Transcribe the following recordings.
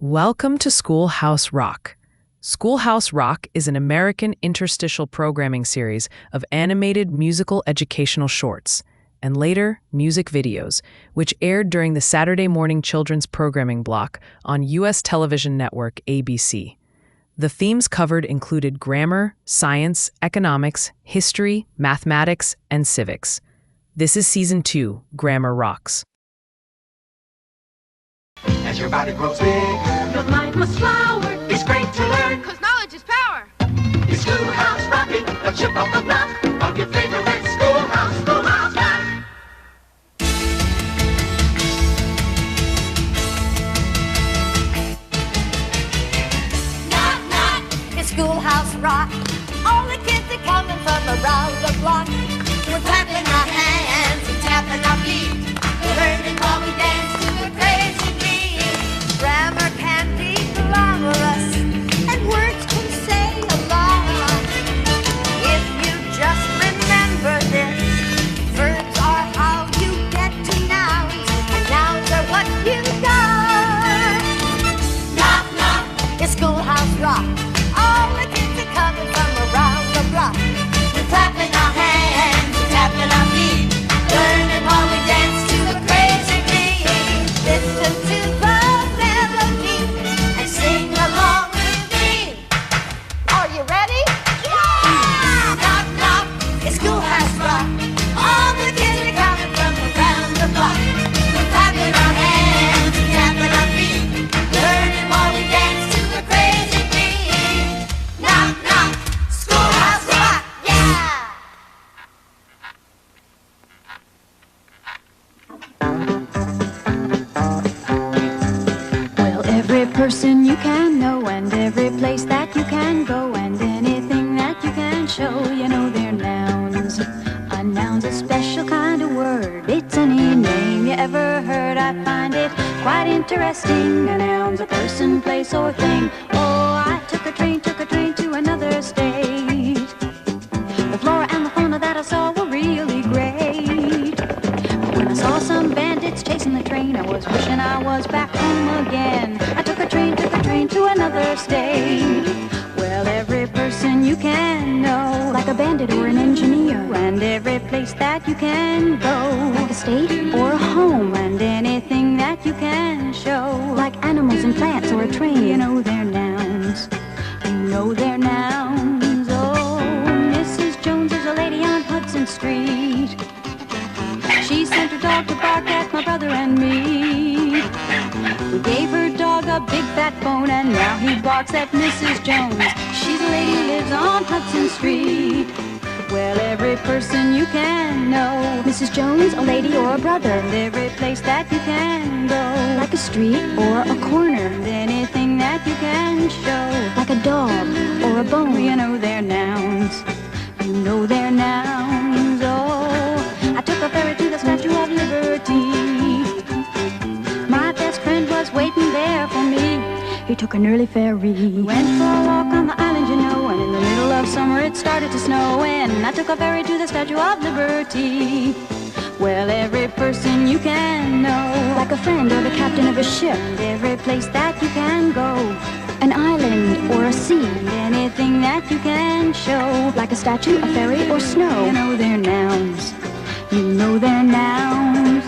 Welcome to Schoolhouse Rock. Schoolhouse Rock is an American interstitial programming series of animated musical educational shorts, and later music videos, which aired during the Saturday morning children's programming block on U.S. television network ABC. The themes covered included grammar, science, economics, history, mathematics, and civics. This is Season 2, Grammar Rocks. As your body grows big, your mind must flower. It's great to learn, 'Cause knowledge is power. It's Schoolhouse Rocking, a chip on the block of your favorite schoolhouse, Schoolhouse Rock. Knock, knock, it's Schoolhouse Rock. All the kids are coming from around the block. We're clapping our hands and tapping our feet, learning while we dance to a crazy beat. Grammar can be glamorous, and words can say a lot. If you just remember this, verbs are how you get to nouns, and nouns are what you got. Knock, knock, it's Schoolhouse Rock. All the kids are coming from around the block. We're clapping our hands and tapping our feet, learning while we dance to the crazy beat. Listen to the melody and sing along with me. Are you ready? Yeah! Knock, knock, it's Schoolhouse Rock. All the kids are coming from around the block. We're clapping our hands and tapping our feet, learning while we dance to the crazy beat. Knock, knock, Schoolhouse Rock, yeah! Well, every person you can know, and every place that you can go, and anything that you can show, you know they're nouns. A noun's a special kind of word. It's any name you ever heard. I find it quite interesting. A noun's a person, place, or thing. Oh, I took a train to another state. The flora and the fauna that I saw were really great. But when I saw some bandits chasing the train, I was wishing I was back home again. I took a train to another state. Well, every person you can know, like a bandit or an engineer, and every place that you can go, like a state or a home, and anything that you can show, like animals and plants or a train, you know they're nouns. You know they're nouns. Oh, Mrs. Jones is a lady on Hudson Street. She sent her dog to bark at my brother and me. We gave her dog a big fat bone, and now he barks at Mrs. Jones. She's a lady who lives on Hudson Street. Well, every person you can know, Mrs. Jones, a lady or a brother, and every place that you can go, like a street or a corner, and anything that you can show, like a dog or a bone, you know they're nouns. You know they're nouns. Oh, I took a ferry to the Statue of Liberty. My best friend was waiting there for me. He took an early ferry. We went for a walk on the island, you know, and in the middle of summer it started to snow, and I took a ferry to the Statue of Liberty. Well, every person you can know, like a friend or the captain of a ship, and every place that you can go, an island or a sea, and anything that you can show, like a statue, a ferry, or snow, you know they're nouns. You know they're nouns.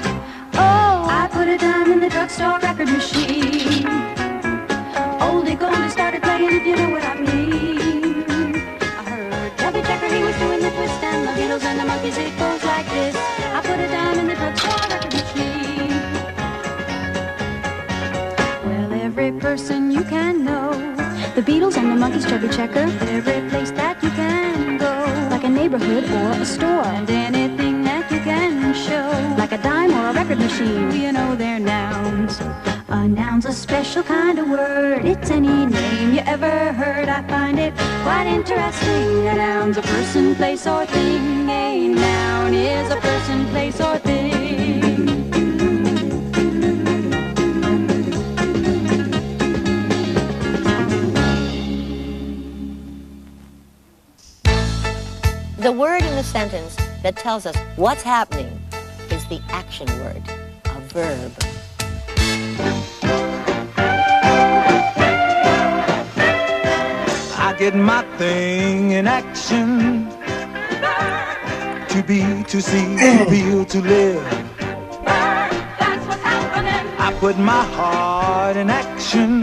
Oh, I put a dime in the drugstore record machine. Oldie Goldie started playing, if you know what I mean. I heard Chubby Checker, he was doing the twist, and the Beatles and the Monkeys, it goes like this. I put a dime in the drugstore record machine. Well, every person you can know, the Beatles and the Monkeys, Chubby Checker, every place that you can go, like a neighborhood or a store, and anything that you can show, like a dime or a record machine, you know they're nouns. A noun's a special kind of word. It's any name you ever heard. I find it quite interesting. A noun's a person, place, or thing. A noun is a person, place, or thing. The word in the sentence that tells us what's happening is the action word, a verb. get my thing in action. To be, to see, to feel, to live. That's what's happening. I put my heart in action.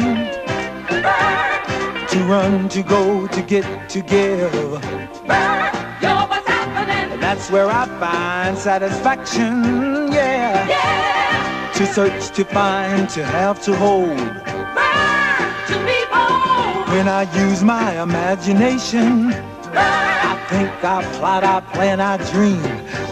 To run, to go, to get, to give. You're what's happening. That's where I find satisfaction, yeah. Yeah. To search, to find, to have, to hold. To be bold. When I use my imagination, I think, I plot, I plan, I dream,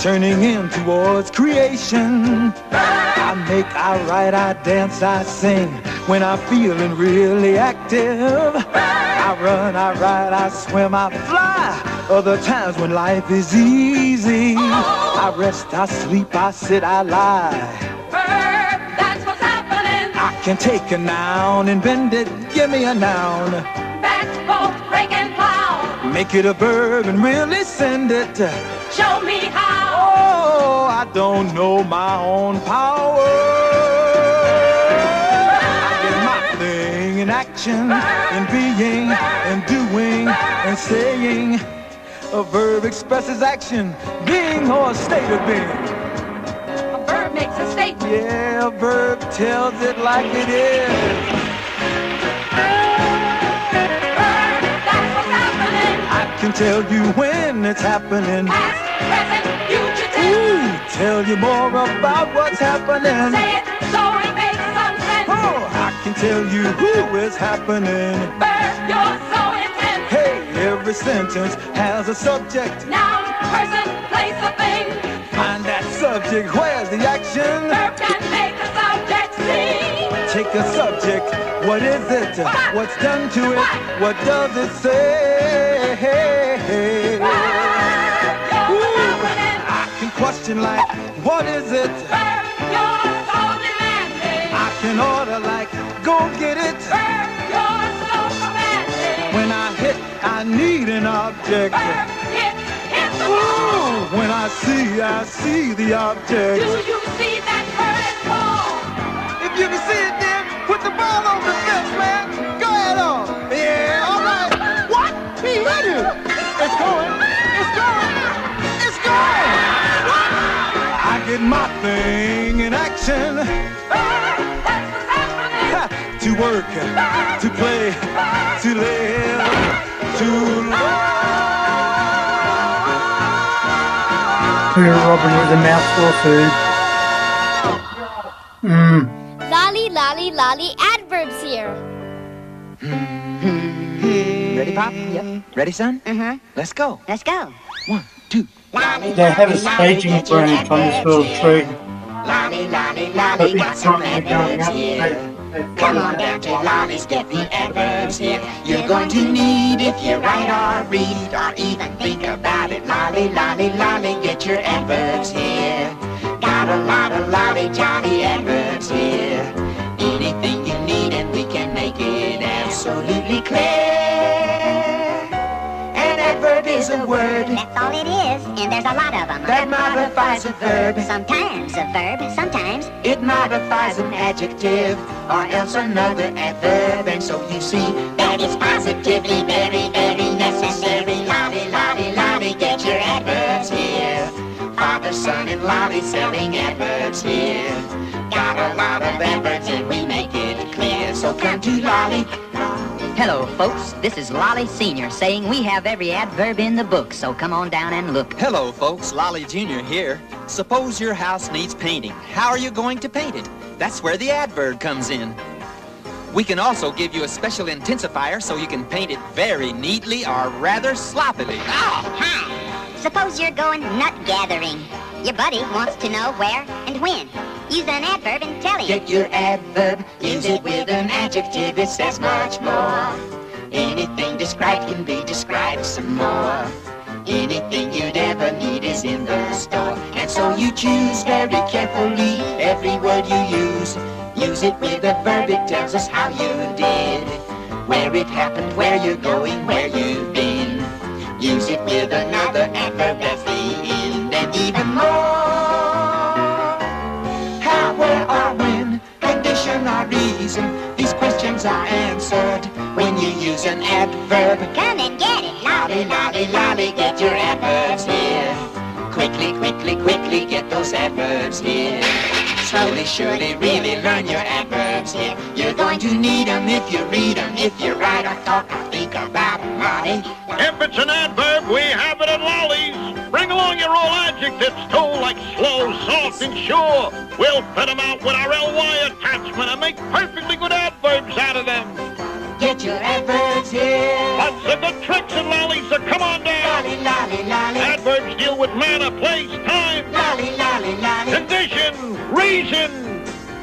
turning in towards creation. I make, I write, I dance, I sing. When I'm feeling really active, I run, I ride, I swim, I fly. Other times when life is easy, I rest, I sleep, I sit, I lie. That's what's happening. I can take a noun and bend it, give me a noun. That's both break and plow. Make it a verb and really send it. Show me how. Oh, I don't know my own power. I get my thing in action, in being, and doing, and saying. A verb expresses action, being or a state of being. A verb makes a statement. Yeah, a verb tells it like it is. That's what's happening. I can tell you when it's happening. Past, present, future Ooh, tense. tell you more about what's happening. Say it so it makes some sense. Oh, I can tell you who is happening. Verb, you're so intense. Hey, every sentence has a subject. Noun, person, place, a thing. Find that subject, where's the action? Verb can make the subject sing. Take a subject, what is it? What's done to it? What does it say? I can question like, what is it? Verb, you're so demanding. I can order like, go get it. Verb, you're so commanding. When I hit, I need an object. Verb, hit the Ooh, ball. when I see the object. Do you see that bird ball? If you can see it, then put the ball on the fence, man. Go ahead on. Yeah, all right. What? He hit it. It's going. It's going. It's going. What? I get my thing in action. That's what's happening. Ha, to work, to play, to live, to love. We're Robin with a mouthful of food. Lolly, lolly, lolly, adverbs here. Ready, Pop? Yep. Ready, son? Let's go. Let's go. 1, 2. They have a staging branch on this little tree. Lolly, lolly, But lolly, got it's some currently going adverbs up. here. Come on down to Lolly's, get the adverbs here. You're going to need if you write or read or even think about it. Lolly, lolly, lolly, get your adverbs here. Got a lot of lolly jolly adverbs here. Anything you need and we can make it absolutely clear. An adverb is a word That's all it is, and there's a lot of them. that modifies a verb. Sometimes a verb, sometimes. It modifies an adjective or else another adverb. And so you see that it's positively very, very necessary. Lolly, lolly, lolly, get your adverbs here. Father, son, and lolly selling adverbs here. Got a lot of adverbs and we make it clear. So come to Lolly. Hello, folks. This is Lolly Sr. saying we have every adverb in the book, so come on down and look. Hello, folks. Lolly Jr. here. Suppose your house needs painting. How are you going to paint it? That's where the adverb comes in. We can also give you a special intensifier so you can paint it very neatly or rather sloppily. Oh, hi. Suppose you're going nut gathering. Your buddy wants to know where and when. Use an adverb and tell him. Get your adverb, use it with an adjective, it says much more. Anything described can be described some more. Anything you'd ever need is in the store. And so you choose very carefully every word you use. Use it with a verb, it tells us how you did. Where it happened, where you're going, where you've been. Use it with another adverb, that's the end. And even more. How, where, or when, condition or reason. These questions questions are answered when you use an adverb. Come and get it. Lolly, lolly, lolly, get your adverbs here. Quickly, quickly, quickly, get those adverbs here. Slowly, surely, really learn your adverbs here. You're going to need them if you read them, if you write or talk or think about them, Lolly. If it's an adverb, we have it at Lolly's. Bring along your old adjectives, too, like slow, soft, and sure. We'll fit them out with our ly attachment and make perfectly good adverbs out of them. Get your adverbs here. Lots of good tricks at Lolly's, so come on down. Lolly, lolly, lolly. Adverbs deal with manner, place, time, Lolly, lolly, lolly. condition, reason,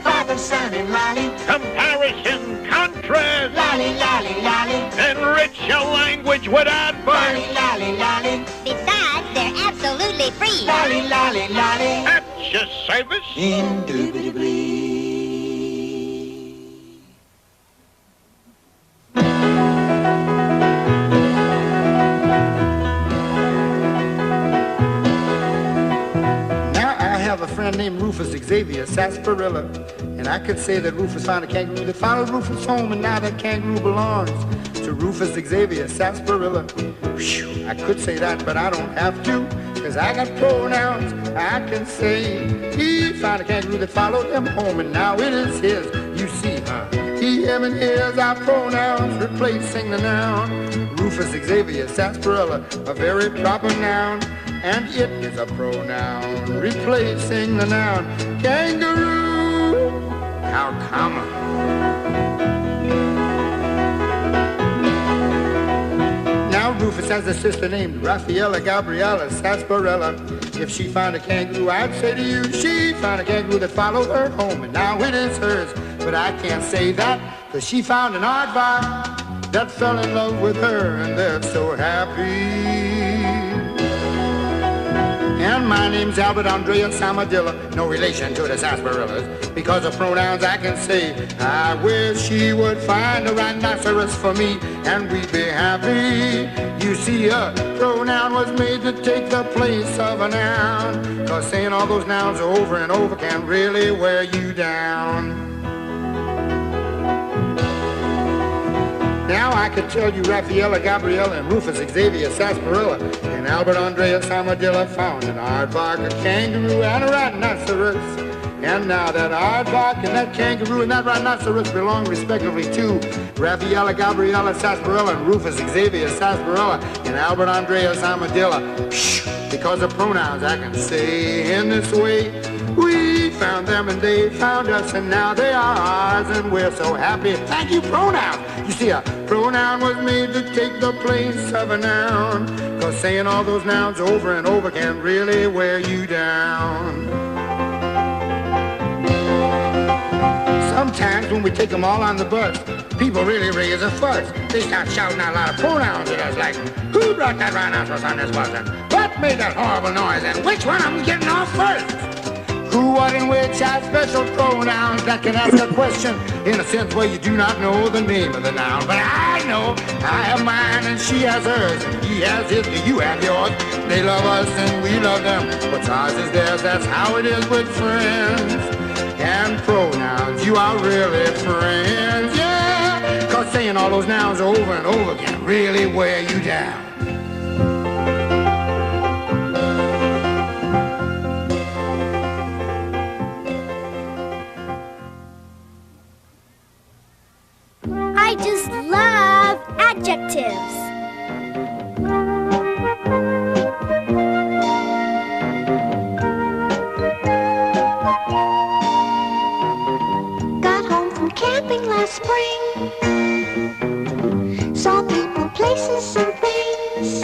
Father, son, and lolly. comparison, contrast. Lolly, lolly, lolly. Enrich your language with adverbs. Lolly, lolly, lolly. Besides, they're absolutely free. Lolly, lolly, lolly. At your service. Indubitably. Now I have a friend named Rufus Xavier Sarsaparilla, and I could say that Rufus found a kangaroo that followed Rufus home, and now that kangaroo belongs to Rufus Xavier Sarsaparilla. Whew, I could say that, but I don't have to, cause I got pronouns I can say. He found a kangaroo that followed him home, and now it is his. You see, huh? He, him, and his are pronouns replacing the noun. Rufus Xavier Sarsaparilla, a very proper noun, and it is a pronoun replacing the noun kangaroo. How come? Now Rufus has a sister named Raffaella Gabriella Sarsaparilla. If she found a kangaroo, I'd say to you, she found a kangaroo that followed her home, and now it is hers. But I can't say that, cause she found an aardvark that fell in love with her, and they're so happy. And my name's Albert Andrea Samadilla, no relation to the sarsaparillas. Because of pronouns I can say, I wish she would find a rhinoceros for me, and we'd be happy. You see, a pronoun was made to take the place of a noun, cause saying all those nouns over and over can really wear you down. Now I could tell you Raffaella Gabriella and Rufus Xavier Sarsaparilla and Albert Andrea Samadilla found an aardvark, a kangaroo, and a rhinoceros. And now that aardvark and that kangaroo and that rhinoceros belong respectively to Raffaella Gabriella Sarsaparilla and Rufus Xavier Sarsaparilla and Albert Andrea Samadilla. Because of pronouns I can say in this way, we found them and they found us, and now they are ours, and we're so happy. Thank you, pronouns. You see, a pronoun was made to take the place of a noun, cause saying all those nouns over and over can really wear you down. Sometimes when we take them all on the bus, people really raise a fuss. They start shouting out a lot of pronouns at us, like, who brought that rhinoceros on this bus, and what made that horrible noise, and which one of them's getting off first? Who, what, and which are special pronouns that can ask a question in a sense where you do not know the name of the noun. But I know I have mine and she has hers and he has his and you have yours. They love us and we love them. What's ours is theirs, that's how it is with friends. And pronouns, you are really friends, yeah. Cause saying all those nouns over and over can really wear you down. I just love adjectives. Got home from camping last spring. Saw people, places, and things.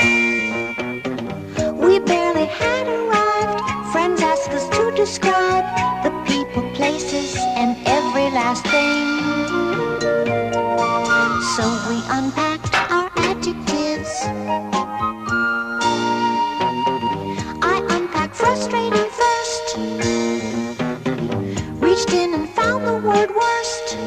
We barely had arrived. Friends asked us to describe the people, places, and every last thing. So we unpacked our adjectives. I unpacked frustrating first. Reached in and found the word worst.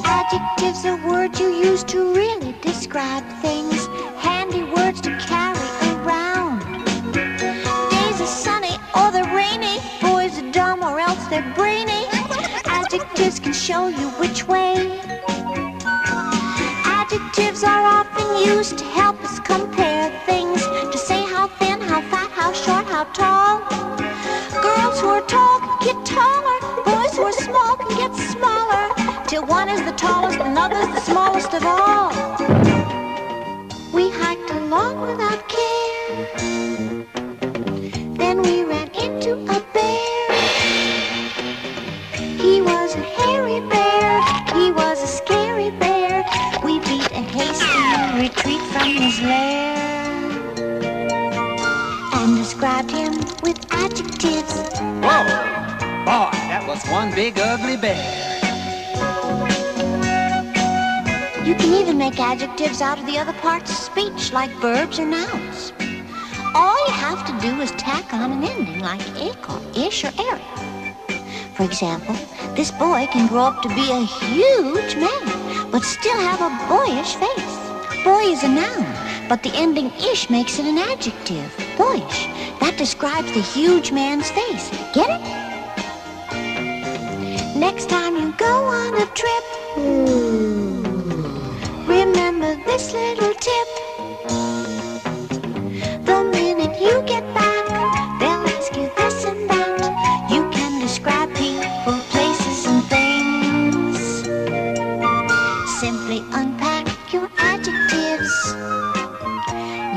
Adjectives are words you use to really describe things. Handy words to carry around. Days are sunny or they're rainy. Boys are dumb or else they're brainy. Adjectives can show you which way. Adjectives are often used to help us compare things. To say how thin, how fat, how short, how tall. Girls who are tall can get taller. Boys who are small can get smaller. Till one is the tallest and other's the smallest of all. We hiked along without care. Then we ran into a bear. He was a hairy bear. He was a scary bear. We beat a hasty retreat from his lair and described him with adjectives. Whoa! Boy, that was one big ugly bear. You can even make adjectives out of the other parts of speech, like verbs or nouns. All you have to do is tack on an ending, like ick or ish or eric. For example, this boy can grow up to be a huge man, but still have a boyish face. Boy is a noun, but the ending ish makes it an adjective, boyish. That describes the huge man's face. Get it? Next time you go on a trip, remember this little tip. The minute you get back, they'll ask you this and that. You can describe people, places, and things. Simply unpack your adjectives.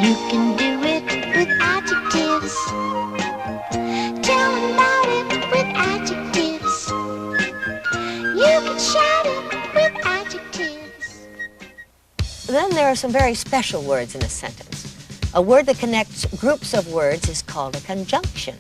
You can do it with adjectives. Tell them about it with adjectives. You can shout it with adjectives. Then there are some very special words in a sentence. A word that connects groups of words is called a conjunction.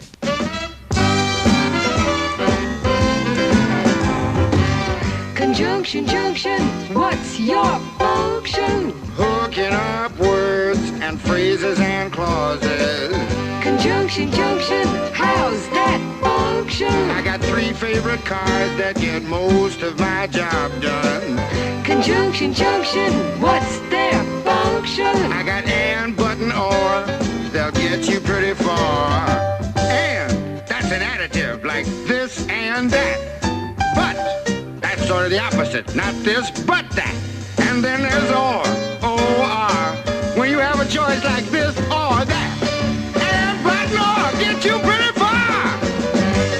Conjunction, junction, what's your function? Hooking up words and phrases and clauses. Conjunction, junction, how's that function? I got 3 favorite cars that get most of my job done. Conjunction, junction, what's their function? I got and, but, and, or, they'll get you pretty far. And, that's an additive, like this and that. But, that's sort of the opposite, not this, but that. And then there's or, O-R, when you have a choice like this or that. And, but, and, or, get you pretty far.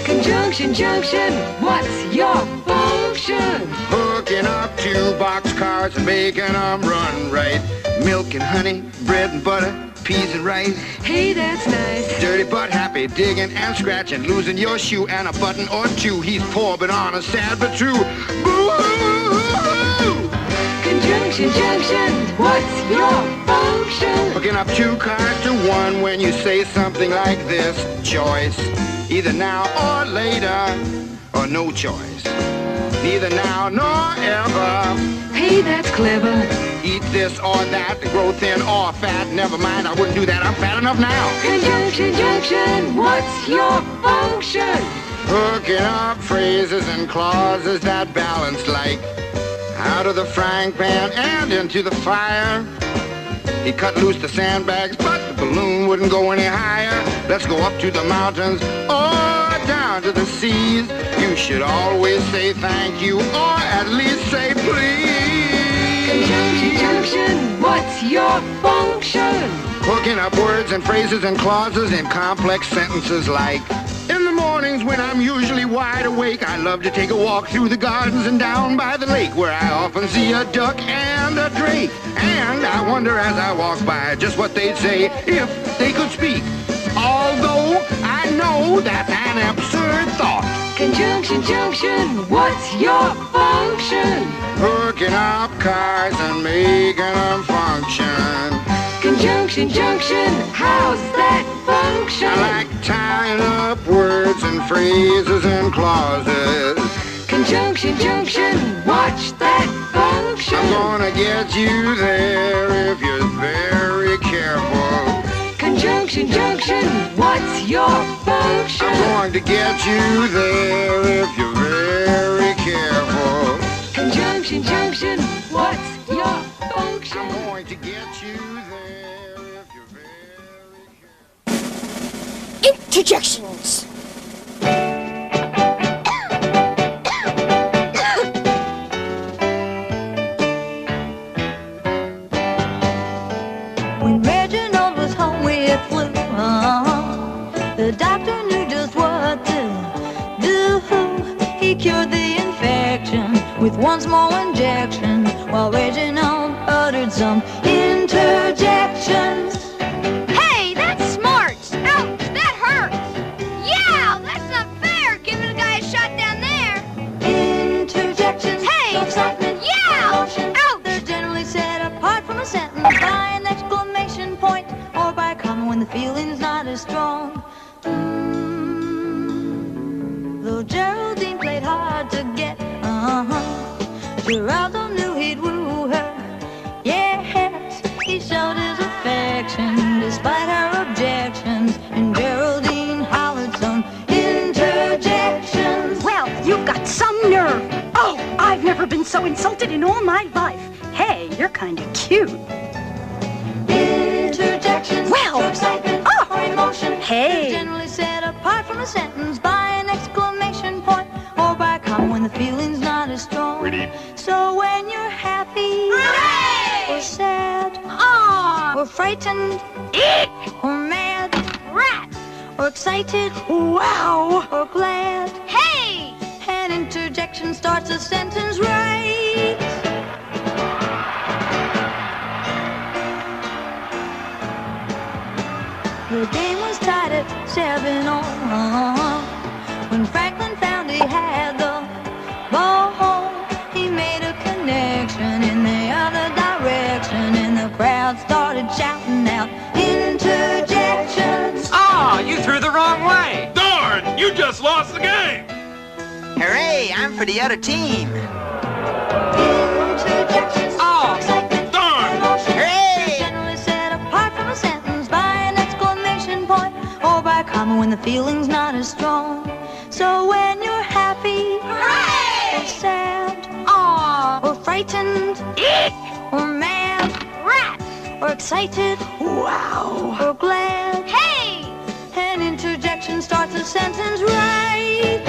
Conjunction, junction, what's your function? Hooking up 2 boxcars and making them run right. Milk and honey, bread and butter, peas and rice. Hey, that's nice. Dirty but happy, digging and scratching, losing your shoe and a button or 2. He's poor but honest, sad but true. Boo-hoo! Conjunction, junction, what's your function? Hooking up 2 cars to 1 when you say something like this. Choice, either now or later, or no choice. Neither now nor ever. Hey, that's clever. Eat this or that, grow thin or fat. Never mind, I wouldn't do that, I'm fat enough now. Conjunction, junction, what's your function? Hooking up phrases and clauses that balance like out of the frying pan and into the fire. He cut loose the sandbags, but the balloon wouldn't go any higher. Let's go up to the mountains or down to the seas. You should always say thank you or at least say please. Conjunction, junction, what's your function? Hooking up words and phrases and clauses in complex sentences like in the mornings when I'm usually wide awake, I love to take a walk through the gardens and down by the lake where I often see a duck and a drake. And I wonder as I walk by just what they'd say if they could speak. Although I know that's an absurd thought. Conjunction, junction, what's your function? Hooking up cars and making them function. Conjunction, junction, how's that function? I like tying up words and phrases and clauses. Conjunction, junction, watch that function. I'm gonna get you there if you're very careful. Conjunction, junction, what's your function? I'm going to get you there if you're very careful. Conjunction, Junction, junction, what's your function? I'm going to get you there if you're very careful. Interjections. When Reginald was home with flu, the doctor knew just what to do. He cured the infection with one small injection, while Reginald uttered some interjections. Hey, that's smart. Ouch, that hurts. Yeah, that's not fair. Giving a guy a shot down there. Interjections. Hey, excitement. Yeah, Emotion. ouch. They're generally set apart from a sentence by an exclamation point or by a comma when the feeling's not as strong. Though Geraldine played hard to get, Geraldo knew he'd woo her. Yes, he showed his affection despite her objections, and Geraldine hollered some interjections. Well, you got some nerve. Oh, I've never been so insulted in all my life. Hey, you're kind of cute. Interjections. Well, show excitement or emotion. Hey. They're generally set apart from a sentence by an exclamation point or by a comma when the feeling's not as strong. Pretty. So when you're happy, Hooray! or sad, Aw, or frightened, eek, or mad, rat. or excited, wow, or glad, Hey, an interjection starts a sentence right. The game was tied at 7-all when Franklin found he had the ball. He made a connection in the other direction, and the crowd started shouting out interjections. Ah, you threw the wrong way. Darn, you just lost the game. Hooray, I'm for the other team. Interjections. Oh, Excitement. darn. Emotion. Hooray! They're generally set apart from a sentence by an exclamation point or by a comma when the feeling's not as strong. So when you're happy, hooray! or sad, Aw, or frightened, eek, or mad, rat. or excited, wow, or glad, Hey, an interjection starts a sentence right.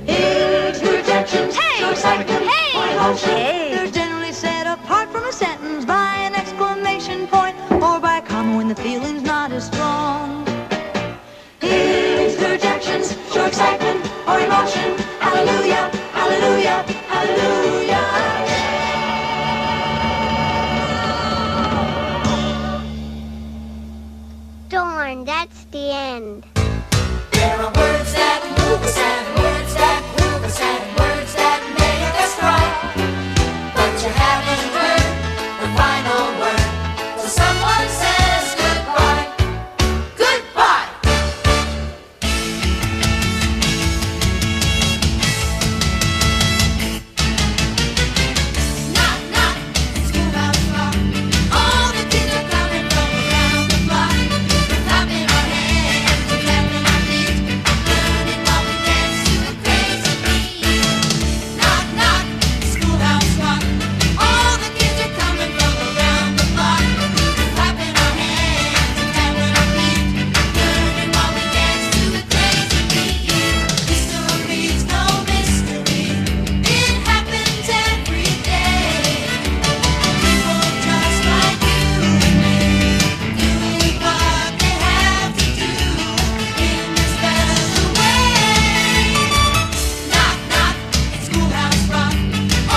Interjections. Hey! Show excitement Hey! or emotion. Hey! They're generally set apart from a sentence by an exclamation point or by a comma when the feeling's not as strong. Interjections show excitement or emotion. Hallelujah, hallelujah, hallelujah. darn, that's the end. There are words that move us and words that prove us and words that make us cry. But you haven't heard the final word till someone says goodbye. Goodbye. Knock, knock, Schoolhouse Rock. All the kids are coming from around the block. We're clapping our hands and tapping our feet, learning while we dance to a crazy beat. Knock, knock, Schoolhouse Rock. All the kids are coming from around the block. We're clapping our hands and tapping our feet, learning while we dance to a crazy beat. History's no mystery. It happens every day. People just like you and me, doing what they have to do in their special way. Knock, knock, it's Schoolhouse Rock.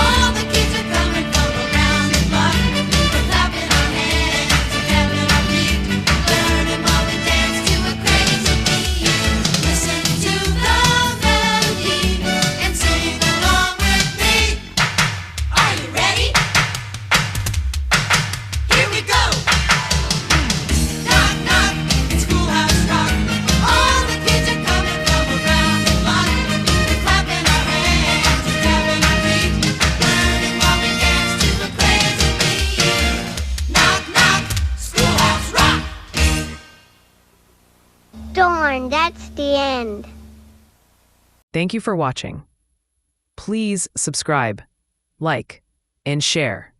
All the kids are coming from around the block. We're clapping our hands and tapping our feet, learning while we dance to a crazy beat. Listen to the melody and sing along with me. Are you ready? Here we go. Knock, knock, it's Schoolhouse Rock. All the kids are coming from around the block. We're clapping our hands and tapping our feet, learning while we dance to a crazy beat. Knock, knock, Schoolhouse Rock. Darn, that's the end. Thank you for watching. Please subscribe. like, and share.